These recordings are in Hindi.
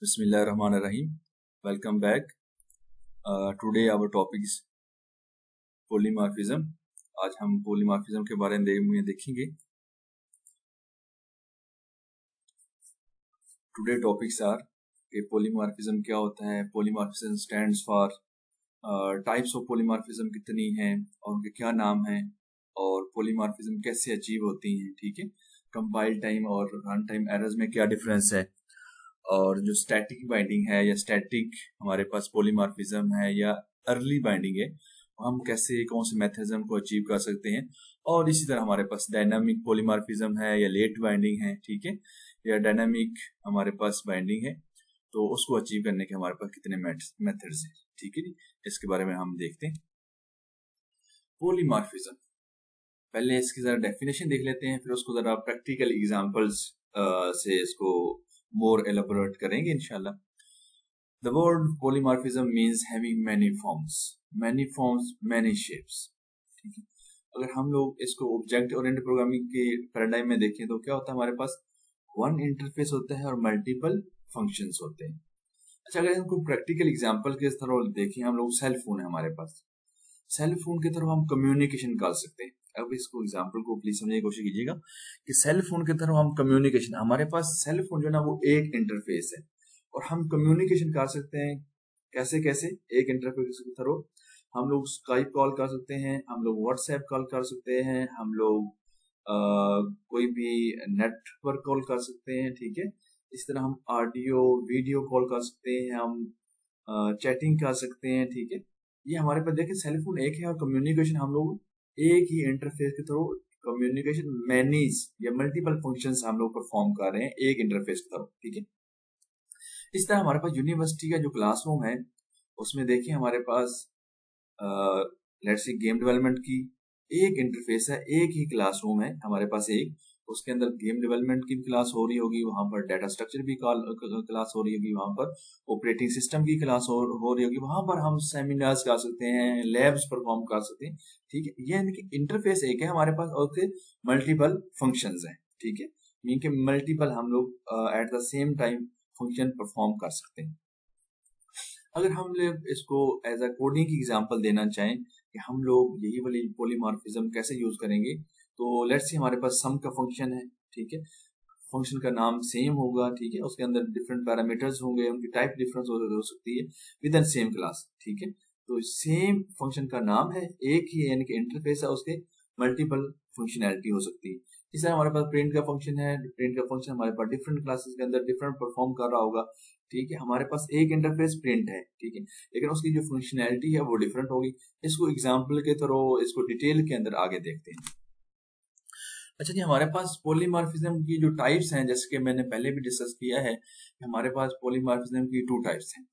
Bismillahirrahmanirrahim. Welcome back. Today our topic is polymorphism. आज हम polymorphism के बारे में देखेंगे. Today topics are कि polymorphism क्या होता है, polymorphism stands for types of polymorphism कितनी हैं और उनके क्या नाम हैं और polymorphism कैसे अचीव होती हैं. ठीक है, कंपाइल टाइम और रन टाइम एरर्स में क्या डिफरेंस है और जो स्टैटिक बाइंडिंग है या स्टैटिक हमारे पास पॉलीमॉर्फिज्म है या अर्ली बाइंडिंग है, हम कैसे कौन से मेथडिज्म को अचीव कर सकते हैं. और इसी तरह हमारे पास डायनामिक पॉलीमॉर्फिज्म है या लेट बाइंडिंग है, ठीक है, या डायनामिक हमारे पास बाइंडिंग है, तो उसको अचीव करने के हमारे पास कितने मेथड्स हैं. ठीक है जी, इसके बारे में हम देखते हैं. पॉलीमॉर्फिज्म, पहले इसकी जरा डेफिनेशन देख लेते हैं, फिर उसको जरा प्रैक्टिकल एग्जांपल्स से इसको more elaborate करेंगे इंशाल्लाह. The word polymorphism means having many forms, many shapes. ठीक है, अगर हम लोग इसको ऑब्जेक्ट ओरिएंटेड प्रोग्रामिंग के पैराडाइम में देखें तो क्या होता है, हमारे पास वन इंटरफेस होता है और मल्टीपल फंक्शंस होते हैं. अच्छा, अगर इनको प्रैक्टिकल एग्जांपल के तरह देखें, हम लोग सेल फोन है हमारे पास, सेल फोन की तरफ हम कम्युनिकेशन कर सकते हैं. अब इसको एग्जांपल को प्लीज समझने की कोशिश कीजिएगा कि सेल फोन की तरफ हम कम्युनिकेशन, हमारे पास सेल फोन जो है ना वो एक इंटरफेस है और हम कम्युनिकेशन कर सकते हैं. कैसे कैसे? एक इंटरफेस की तरफ हम लोग स्काइप कॉल कर सकते हैं, हम लोग व्हाट्सएप कॉल कर सकते हैं, हम लोग कोई भी नेटवर्क कॉल कर सकते हैं. ठीक है, इस तरह हम ऑडियो वीडियो कॉल कर सकते हैं, हम चैटिंग कर सकते हैं. ठीक है, ये हमारे पास देखिए सेल फोन एक है और कम्युनिकेशन हम लोग एक ही इंटरफेस के थ्रू कम्युनिकेशन मैनीज या मल्टीपल फंक्शंस हम लोग परफॉर्म कर रहे हैं एक इंटरफेस के थ्रू. ठीक है, इस तरह हमारे पास यूनिवर्सिटी का जो क्लासरूम है उसमें देखिए हमारे पास लेट्स सी गेम डेवलपमेंट की एक इंटरफेस है, एक ही क्लासरूम है हमारे पास एक, उसके अंदर गेम डेवलपमेंट की क्लास हो रही होगी, वहां पर डाटा स्ट्रक्चर भी क्लास हो रही होगी, वहां पर ऑपरेटिंग सिस्टम की क्लास हो रही होगी, वहां पर हम सेमिनार्स कर सकते हैं, लैब्स परफॉर्म कर सकते हैं. ठीक है, ये यानी कि इंटरफेस एक है हमारे पास और फिर मल्टीपल फंक्शंस हैं. ठीक है, मीन के मल्टीपल हम लोग at the same time function perform कर सकते हैं. अगर हम लोग इसको एज अ कोडिंग की एग्जांपल देना चाहें कि हम लोग यही वाली पॉलीमॉर्फिज्म कैसे यूज करेंगे, तो लेट्स से हमारे पास सम का फंक्शन है. ठीक है, फंक्शन का नाम सेम होगा. ठीक है, उसके अंदर डिफरेंट पैरामीटर्स होंगे, उनकी टाइप डिफरेंस हो सकती है विद इन सेम क्लास. ठीक है, तो सेम फंक्शन का नाम है, एक ही यानी कि इंटरफेस है, उसके मल्टीपल फंक्शनैलिटी हो सकती है. इस तरह हमारे पास प्रिंट का फंक्शन है, प्रिंट का फंक्शन हमारे पास डिफरेंट क्लासेस के अंदर डिफरेंट परफॉर्म कर रहा होगा. ठीक है, हमारे पास एक इंटरफेस प्रिंट है. ठीक है, लेकिन उसकी जो फंक्शनैलिटी है वो डिफरेंट होगी. इसको एग्जांपल के थ्रू इसको डिटेल के अंदर आगे देखते हैं. अच्छा जी, हमारे पास पॉलीमॉर्फिज्म की जो टाइप्स हैं, जैसे कि मैंने पहले भी डिस्कस किया है, हमारे पास पॉलीमॉर्फिज्म की टू टाइप्स हैं.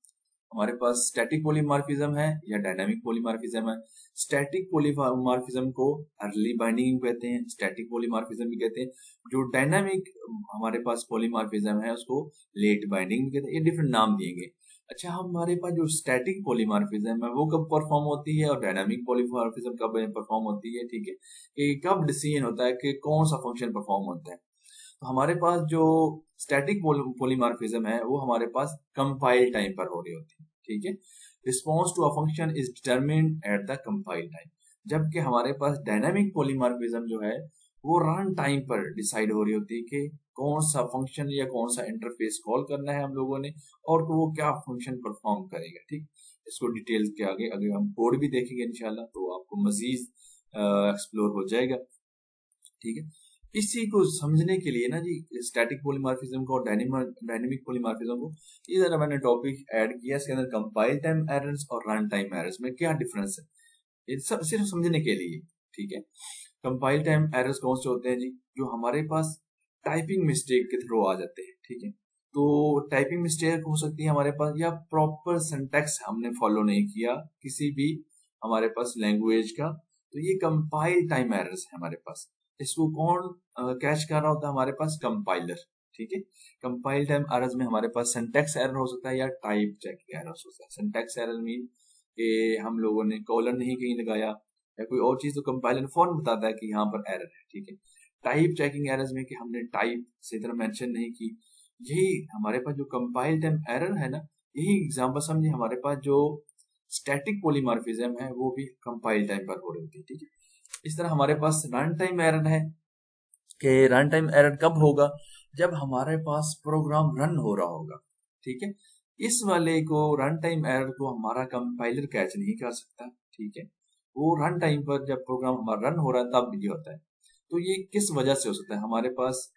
हमारे पास स्टैटिक पॉलीमॉर्फिज्म है या डायनामिक पॉलीमॉर्फिज्म है. स्टैटिक पॉलीमॉर्फिज्म को अर्ली बाइंडिंग कहते हैं, स्टैटिक पॉलीमॉर्फिज्म भी कहते हैं. जो डायनामिक हमारे पास पॉलीमॉर्फिज्म है उसको लेट बाइंडिंग भी कहते हैं. ये डिफरेंट नाम दिए गए. अच्छा, हमारे पास जो स्टैटिक पॉलीमॉर्फिज्म है वो कब परफॉर्म होती है और डायनामिक पॉलीमॉर्फिज्म कब परफॉर्म होती है. ठीक है, कि कब डिसीजन होता है कि कौन सा फंक्शन परफॉर्म होता है. तो हमारे पास जो स्टैटिक पॉलीमॉर्फिज्म है वो हमारे पास कंपाइल टाइम पर हो रही होती है. ठीक है, response to a function is determined at the compile time. जबकि हमारे पास डायनामिक पॉलीमॉर्फिज्म जो है वो रन टाइम पर डिसाइड हो रही होती है कि कौन सा फंक्शन या कौन सा इंटरफेस कॉल करना है हम लोगों ने और वो क्या फंक्शन परफॉर्म करेगा. ठीक, इसको डिटेल्स के आगे अगर हम कोड भी देखेंगे इंशाल्लाह तो आपको मजीद एक्सप्लोर हो जाएगा. ठीक है, इसी को समझने के लिए ना जी स्टैटिक पॉलीमॉर्फिज्म को और डायनेमिक पॉलीमॉर्फिज्म को इधर मैंने टॉपिक ऐड किया. इसके अंदर कंपाइल टाइम एरर्स और रन टाइम एरर्स में क्या डिफरेंस है, ये सब सिर्फ समझने के लिए. ठीक है, कंपाइल टाइम एरर्स कौन से होते हैं जी, जो हमारे पास टाइपिंग मिस्टेक के थ्रू आ जाते हैं. ठीक है, तो टाइपिंग मिस्टेक हो सकती है हमारे पास, या प्रॉपर सिंटैक्स हमने फॉलो नहीं किया किसी भी हमारे पास लैंग्वेज का, तो ये कंपाइल टाइम एरर्स है हमारे पास. इसको कौन कैच कर रहा होता है, हमारे पास कंपाइलर. ठीक है, कंपाइल टाइम एरर्स में हमारे पास सिंटैक्स एरर हो सकता है या टाइप चेकिंग एरर हो सकता है. सिंटैक्स एरर मीन कि हम लोगों ने कॉलन नहीं कहीं लगाया या कोई और चीज, तो कंपाइलर फौरन बताता है कि यहाँ पर एरर है. ठीक है, टाइप चेकिंग एरर्स में कि हमने टाइप सही तरह मेंशन नहीं की यही हमारे पास जो कंपाइल टाइम एरर है ना, यही एग्जांपल समझिए हमारे पास जो स्टैटिक पॉलीमॉर्फिज्म है वो भी कंपाइल टाइम पर हो रही होती है, ठीक है। इस तरह हमारे पास रन टाइम एरर है कि रन टाइम एरर कब होगा, जब हमारे पास प्रोग्राम रन हो रहा होगा, ठीक है। इस वाले को रन टाइम एरर को हमारा कंपाइलर कैच नहीं कर सकता, ठीक है। वो रन टाइम पर जब प्रोग्राम हमारा रन हो रहा है तब ये होता है। तो ये किस वजह से हो सकता है हमारे पास,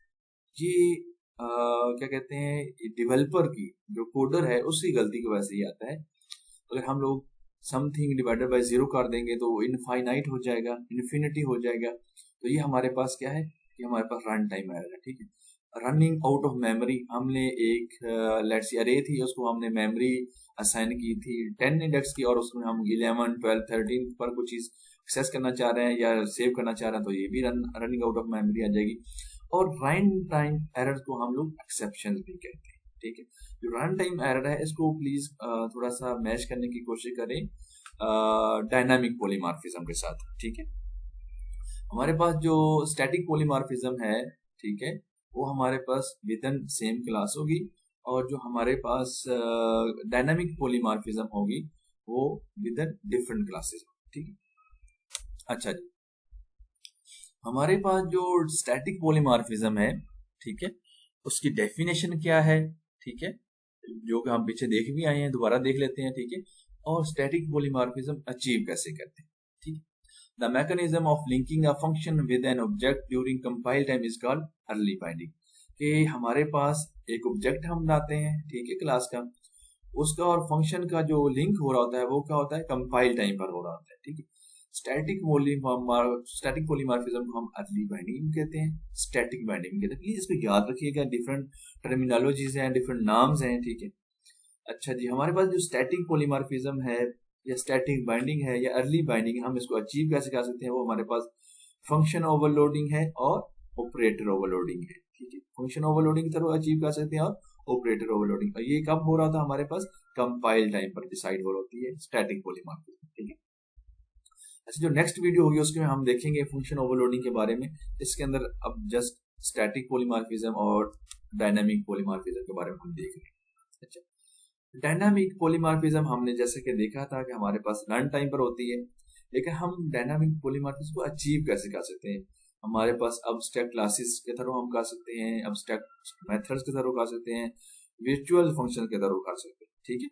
ये क्या कहते हैं डेवलपर की जो कोडर है उसकी गलती की वजह से ही आता है। अगर हम लोग समथिंग डिवाइडेड बाय जीरो कर देंगे तो इनफाइनाइट हो जाएगा, इन्फिनिटी हो जाएगा। तो ये हमारे पास क्या है कि हमारे पास रन टाइम आएगा, ठीक है। रनिंग आउट ऑफ मेमोरी, हमने एक लेट्स से अरे थी, उसको हमने मेमोरी असाइन की थी 10 इंडेक्स की, और उसमें हम 11 12 13 पर कुछ चीज एक्सेस करना चाह रहे हैं या सेव करना चाह रहे हैं, तो ये भी रनिंग आउट ऑफ मेमोरी आ जाएगी। और रन टाइम एरर को हम लोग एक्सेप्शन भी कहते हैं, ठीक है। जो रन टाइम एरर है इसको प्लीज थोड़ा सा मैच करने की कोशिश करें डायनामिक पॉलीमॉर्फिज्म के साथ, ठीक है। हमारे पास जो स्टैटिक पॉलीमॉर्फिज्म है, ठीक है, वो हमारे पास विद इन सेम क्लास होगी, और जो हमारे पास डायनामिक पॉलीमॉर्फिज्म होगी वो विद इन डिफरेंट क्लासेस, ठीक है। अच्छा जी, हमारे पास जो स्टैटिक पॉलीमॉर्फिज्म है, ठीक है, उसकी डेफिनेशन क्या है, ठीक है, जो कि हम पीछे देख भी आए हैं, दोबारा देख लेते हैं, ठीक है। और स्टैटिक पॉलीमॉर्फिज्म अचीव कैसे करते हैं, ठीक है। The mechanism of linking a function with an object during compile time is called early binding. कि हमारे पास एक ऑब्जेक्ट हम लाते हैं, ठीक है, क्लास का, उसका और फंक्शन का जो लिंक हो रहा होता है वो क्या होता है, कंपाइल टाइम पर हो रहा होता है, ठीक है। स्टैटिक पॉलीमॉर्फिज्म को हम अर्ली बाइंडिंग कहते हैं, स्टैटिक बाइंडिंग कहते हैं। प्लीज इसको याद रखिएगा, डिफरेंट टर्मिनोलॉजीज हैं, डिफरेंट नाम्स हैं, ठीक है। अच्छा जी, हमारे पास जो स्टैटिक पॉलीमॉर्फिज्म है या स्टैटिक बाइंडिंग है या अर्ली बाइंडिंग है, हम इसको अचीव कैसे कर सकते हैं, वो हमारे पास फंक्शन ओवरलोडिंग है और ऑपरेटर ओवरलोडिंग है, ठीक है। फंक्शन ओवरलोडिंग की तरह अचीव कर सकते हैं और ऑपरेटर ओवरलोडिंग, और ये कब हो रहा था हमारे पास, कंपाइल टाइम पर डिसाइड हो रही है स्टैटिक पॉलीमॉर्फिज्म, ठीक है। अच्छा, जो नेक्स्ट वीडियो होगी उसमें हम देखेंगे फंक्शन ओवरलोडिंग के बारे में। इसके अंदर अब जस्ट स्टैटिक पॉलीमॉर्फिज्म और डायनामिक पॉलीमॉर्फिज्म के बारे में हम देख रहे हैं। अच्छा, डायनामिक पॉलीमॉर्फिज्म हमने जैसे कि देखा था कि हमारे पास रन टाइम पर होती है, लेकिन हम डायनामिक पॉलीमॉर्फिज्म को अचीव कैसे कर सकते हैं। हमारे पास अब्स्ट्रैक्ट क्लासेस के थ्रू हम कर सकते हैं, अब्स्ट्रैक्ट मेथड्स के थ्रू कर सकते हैं, वर्चुअल फंक्शन के थ्रू कर सकते हैं, ठीक है।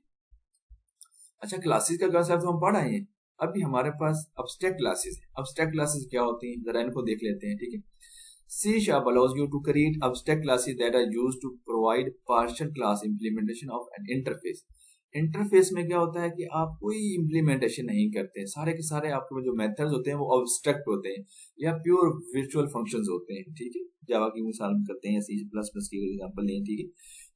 अच्छा, क्लासेस का कंसेप्ट हम पढ़ आए हैं। अभी हमारे पास अब्स्ट्रैक्ट क्लासेस है। अब्स्ट्रैक्ट क्लासेस क्या होती हैं, जरा इनको देख लेते हैं, ठीक है। C# allows you to create abstract classes that are used to provide partial class implementation of an interface. Interface में क्या होता है कि आप कोई इम्प्लीमेंटेशन नहीं करते, सारे के सारे आपके जो मेथड्स होते हैं वो अब्स्ट्रैक्ट होते हैं या प्योर वर्चुअल फंक्शंस होते हैं, ठीक है। जावा की मिसाल में करते हैं या C++ की एग्जांपल लें, ठीक है।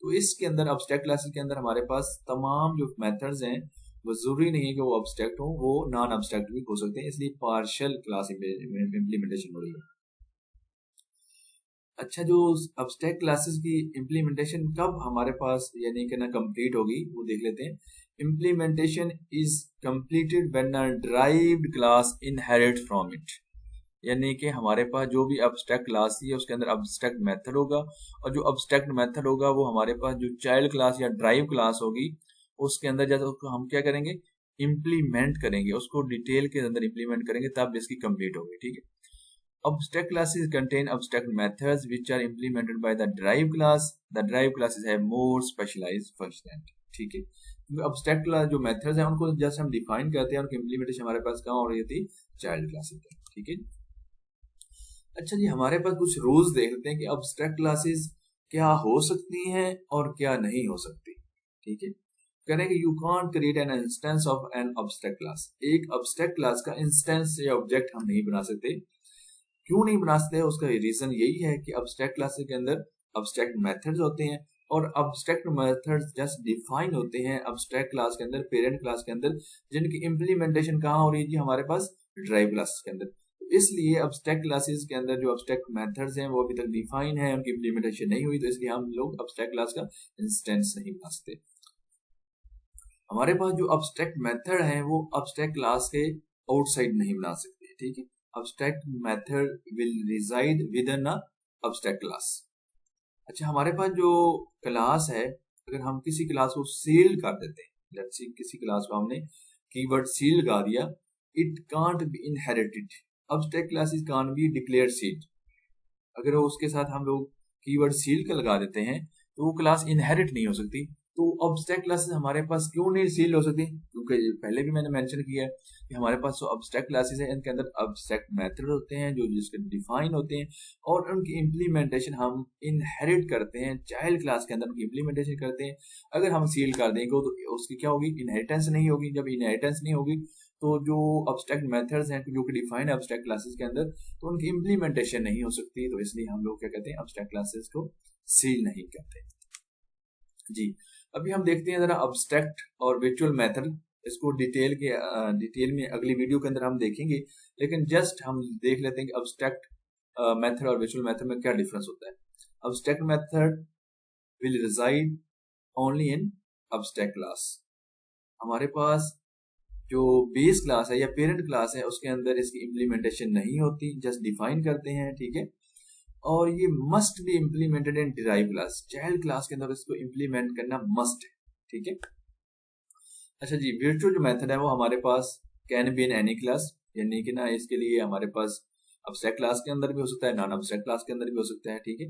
तो इसके अंदर अब्स्ट्रैक्ट क्लासेस के अंदर हमारे पास तमाम जो मेथड्स हैं वो जरूरी नहीं है कि वो अब्स्ट्रैक्ट हो, वो नॉन अब्स्ट्रैक्ट भी हो सकते हैं, इसलिए पार्शियल क्लास इम्प्लीमेंटेशन हो रही है। अच्छा, जो अब्स्ट्रैक्ट क्लासेस की इम्प्लीमेंटेशन कब हमारे पास यानी कि ना कंप्लीट होगी वो देख लेते हैं। Implementation is completed when a derived class inherit from it. यानी कि हमारे पास जो भी अब्स्ट्रैक्ट क्लास है उसके अंदर अब्स्ट्रैक्ट मेथड होगा, और जो अब्स्ट्रैक्ट मेथड होगा वो हमारे पास जो चाइल्ड क्लास या ड्राइव क्लास होगी उसके अंदर जैसे उसको हम क्या करेंगे, इम्प्लीमेंट करेंगे, उसको डिटेल के अंदर इम्प्लीमेंट करेंगे, तब इसकी कंप्लीट होगी, ठीक है। Abstract classes contain abstract methods which are implemented by the derived class. The derived classes have more specialized functionality. ठीक है, क्योंकि abstract क्लास जो methods हैं उनको जस्ट हम डिफाइन करते हैं, उनकी implementation हमारे पास कहाँ हो रही थी, चाइल्ड क्लासेस पे, ठीक है। अच्छा जी, हमारे पास कुछ रूल्स देखते हैं कि abstract classes क्या हो सकती हैं और क्या नहीं हो सकती, ठीक है। करें कि you can't create an instance of an abstract class. एक abstract क्लास का इंस्टेंस या ऑब्जेक्ट हम नहीं बना सकते। क्यों नहीं बना सकते, उसका रीजन यही है कि अब्स्ट्रैक्ट क्लासेस के अंदर अब्स्ट्रैक्ट मेथड्स होते हैं, और अब्स्ट्रैक्ट मेथड्स जस्ट डिफाइन होते हैं अब्स्ट्रैक्ट क्लास के अंदर, पेरेंट क्लास के अंदर, जिनकी इम्प्लीमेंटेशन कहाँ हो रही है हमारे पास, ड्राइव क्लास के अंदर। इसलिए अब्स्ट्रैक्ट क्लासेस के अंदर जो अब्स्ट्रैक्ट मेथड्स हैं वो अभी तक डिफाइन है, उनकी इम्प्लीमेंटेशन नहीं हुई, तो इसलिए हम लोग अब्स्ट्रैक्ट क्लास का इंस्टेंस नहीं बना सकते। हमारे पास जो अब्स्ट्रैक्ट मेथड है वो अब्स्ट्रैक्ट क्लास के आउटसाइड नहीं बना सकते, ठीक है। Abstract method will reside within a abstract class. अच्छा, हमारे पास जो क्लास है, अगर हम किसी क्लास को सील कर देते हैं, लेट्स सी किसी क्लास को हमने कीवर्ड सील लगा दिया, it can't be inherited, abstract classes can't be declared seal. अगर वो उसके साथ हम लोग कीवर्ड सील का लगा देते हैं तो वो क्लास इनहेरिट नहीं हो सकती। तो अब्स्ट्रैक्ट क्लासेस हमारे पास क्यों नहीं सील हो सकती? क्योंकि पहले भी मैंने मेंशन किया है कि हमारे पास जो अब्स्ट्रैक्ट क्लासेस हैं इनके अंदर अब्स्ट्रैक्ट मेथड होते हैं जो जिसके डिफाइन होते हैं, और उनकी इम्प्लीमेंटेशन हम इनहेरिट करते हैं, चाइल्ड क्लास के अंदर उनकी इम्प्लीमेंटेशन करते हैं। अगर हम सील कर देंगे तो उसकी क्या होगी? इनहेरिटेंस नहीं होगी। जब इनहेरिटेंस नहीं होगी तो जो अब्स्ट्रैक्ट मेथड्स हैं जो कि डिफाइन है अब्स्ट्रैक्ट क्लासेस के अंदर, तो उनकी इम्प्लीमेंटेशन नहीं हो सकती। तो इसलिए हम लोग क्या कहते हैं? अब्स्ट्रैक्ट क्लासेस को सील नहीं करते। जी, अभी हम देखते हैं जरा अब्स्ट्रैक्ट और वर्चुअल मेथड। इसको डिटेल में अगली वीडियो के अंदर हम देखेंगे, लेकिन जस्ट हम देख लेते हैं कि अब्स्ट्रैक्ट मेथड और वर्चुअल मेथड में क्या डिफरेंस होता है। Abstract method will reside only in abstract class. हमारे पास जो बेस क्लास है या पेरेंट क्लास है उसके अंदर इसकी इम्प्लीमेंटेशन नहीं होती, जस्ट डिफाइन करते हैं, ठीक है। और ये must be implemented in derive class, child class के अंदर इसको इम्प्लीमेंट करना मस्ट है, ठीक है। अच्छा जी, वर्चुअल जो मेथड है वो हमारे पास can be in any class, यानी कि ना इसके लिए हमारे पास अब्स्ट्रैक्ट क्लास के अंदर भी हो सकता है, नॉन अब्स्ट्रैक्ट क्लास के अंदर भी हो सकता है, ठीक है।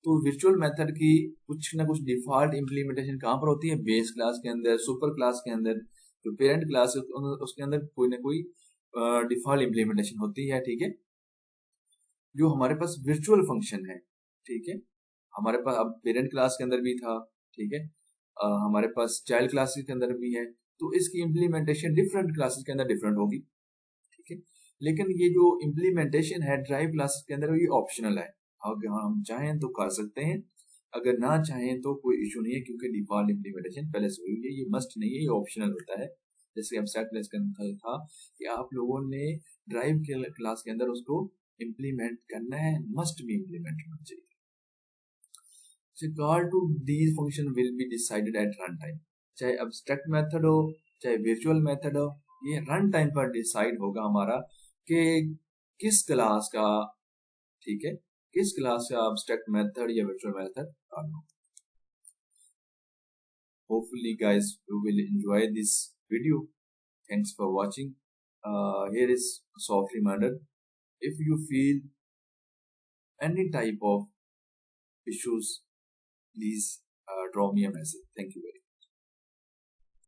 तो वर्चुअल मेथड की कुछ ना कुछ डिफॉल्ट इम्प्लीमेंटेशन कहाँ पर होती है? बेस क्लास के अंदर, सुपर क्लास के अंदर, जो पेरेंट क्लास है उसके अंदर कोई ना कोई डिफॉल्ट इम्प्लीमेंटेशन होती है, ठीक है। जो हमारे पास वर्चुअल फंक्शन है, ठीक है, हमारे पास अब पेरेंट क्लास के अंदर भी था, ठीक है, हमारे पास चाइल्ड क्लास के अंदर भी है, तो इसकी इम्प्लीमेंटेशन डिफरेंट क्लासेस के अंदर डिफरेंट होगी, ठीक है। लेकिन ये जो इम्प्लीमेंटेशन है ड्राइव क्लासेस के अंदर ये ऑप्शनल है, अगर हम चाहें तो कर सकते हैं, अगर ना चाहें तो कोई इशू नहीं है, क्योंकि डिफॉल्ट इम्प्लीमेंटेशन पहले से हुई है, ये मस्ट नहीं है, ये ऑप्शनल होता है। जैसे एब्स्ट्रैक्ट क्लास के अंदर था कि आप लोगों ने ड्राइव क्लास के अंदर उसको इम्प्लीमेंट करना है, मस्ट भी इम्प्लीमेंट होना चाहिए। So call to these function will be decided at run time, चाहे abstract मेथड हो चाहे virtual मेथड हो, ये रन टाइम पर डिसाइड होगा हमारा कि किस क्लास का, ठीक है, किस क्लास का abstract मेथड या virtual मेथड रन हो। Hopefully guys you will enjoy this video. Thanks for watching. Here is a soft reminder, if you feel any type of issues, please drop me a message. Thank you very much.